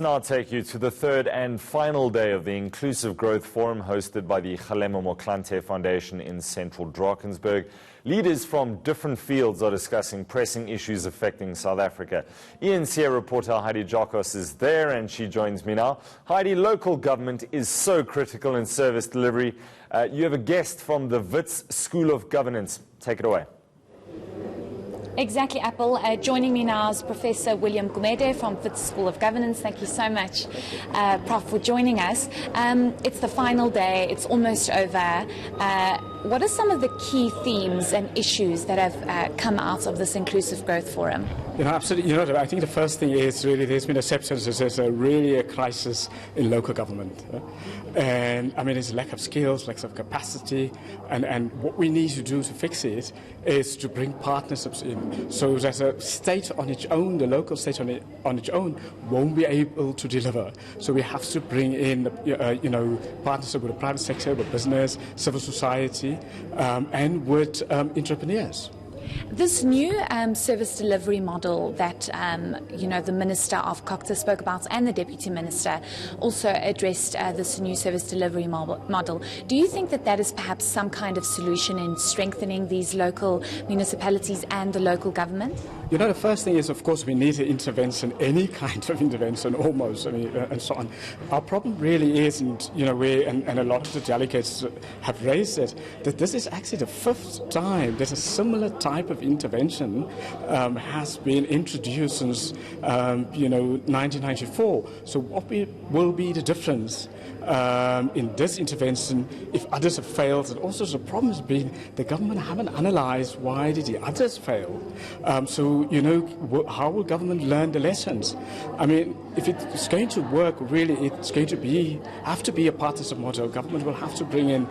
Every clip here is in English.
Now I'll take you to the third and final day of the Inclusive Growth Forum hosted by the Kgalema Motlanthe Foundation in central Drakensberg. Leaders from different fields are discussing pressing issues affecting South Africa. ENCA reporter Heidi Jokos is there and she joins me now. Heidi, local government is so critical in service delivery. You have a guest from the Wits School of Governance. Take it away. Exactly, Apple. Joining me now is Professor William Gumede from Wits School of Governance. Thank you so much, Prof, for joining us. It's the final day. It's almost over. What are some of the key themes and issues that have come out of this Inclusive Growth Forum? Absolutely. I think the first thing is really there's been acceptance that there's really a crisis in local government. And I mean, it's lack of skills, lack of capacity, and what we need to do to fix it is to bring partnerships in. So that a state on its own, the local state on its own, won't be able to deliver. So we have to bring in, partnership with the private sector, with business, civil society, and with entrepreneurs. This new service delivery model that, the Minister of Cogta spoke about and the Deputy Minister also addressed this new service delivery model. Do you think that that is perhaps some kind of solution in strengthening these local municipalities and the local government? The first thing is, of course, we need an intervention, any kind of intervention, almost, and so on. Our problem really isn't, and a lot of the delegates have raised it, that this is actually the fifth time that a similar type of intervention has been introduced since, 1994. So what will be the difference in this intervention if others have failed? And also the problem has been the government haven't analysed why did the others fail. How will government learn the lessons? I mean, if it's going to work, really, it's going to have to be a partnership model. Government will have to bring in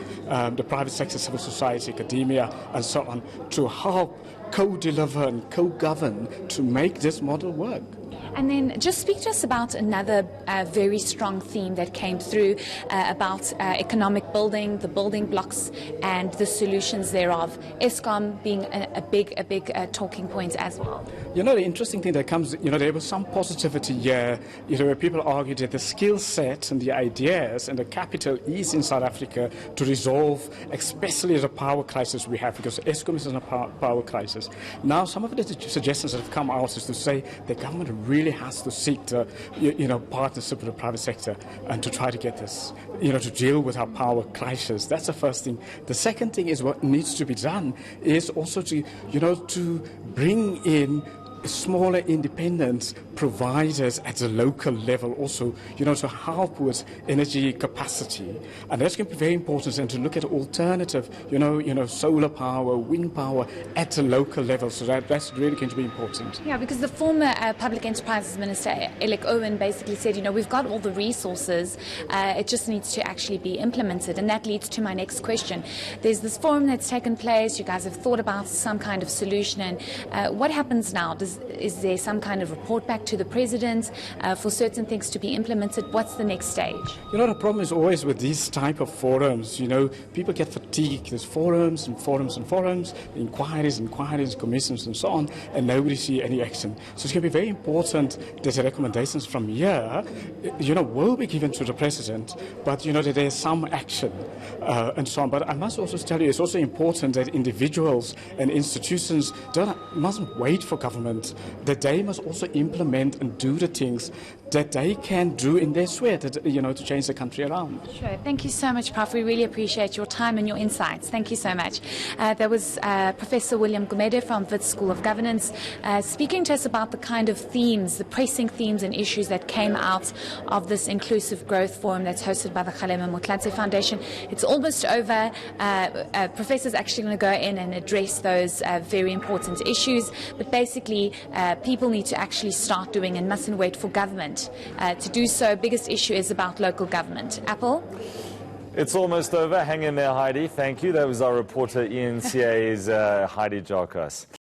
the private sector, civil society, academia, and so on, to help co-deliver and co-govern to make this model work. And then just speak to us about another very strong theme that came through about economic building, the building blocks and the solutions thereof. Eskom being a big talking point as well. The interesting thing that comes, there was some positivity here, where people argued that the skill set and the ideas and the capital is in South Africa to resolve especially the power crisis we have, because Eskom is in a power crisis. Now, some of the suggestions that have come out is to say the government really has to seek the, partnership with the private sector and to try to get this, to deal with our power crisis. That's the first thing. The second thing is what needs to be done is also to, to bring in smaller independent providers at the local level also, to help with energy capacity. And that's going to be very important, and to look at alternative, solar power, wind power at the local level. So that's really going to be important. Yeah, because the former Public Enterprises Minister, Elek Owen, basically said, we've got all the resources, it just needs to actually be implemented. And that leads to my next question. There's this forum that's taken place. You guys have thought about some kind of solution. And what happens now? Is there some kind of report back to the President for certain things to be implemented? What's the next stage? The problem is always with these type of forums, people get fatigued. There's forums and forums and forums, inquiries, commissions and so on, and nobody sees any action. So it's going to be very important that the recommendations from here, will be given to the President, but, that there's some action and so on. But I must also tell you, it's also important that individuals and institutions mustn't wait for government, that they must also implement and do the things that they can do in their sphere, to change the country around. Sure. Thank you so much, Prof. We really appreciate your time and your insights. Thank you so much. That was Professor William Gumede from Wits School of Governance speaking to us about the kind of themes, the pressing themes and issues that came out of this Inclusive Growth Forum that's hosted by the Kgalema Motlanthe Foundation. It's almost over. Professor's actually going to go in and address those very important issues. But basically, people need to actually start doing and mustn't wait for government to do so. Biggest issue is about local government. Apple? It's almost over. Hang in there, Heidi. Thank you. That was our reporter, ENCA's Heidi Jokos.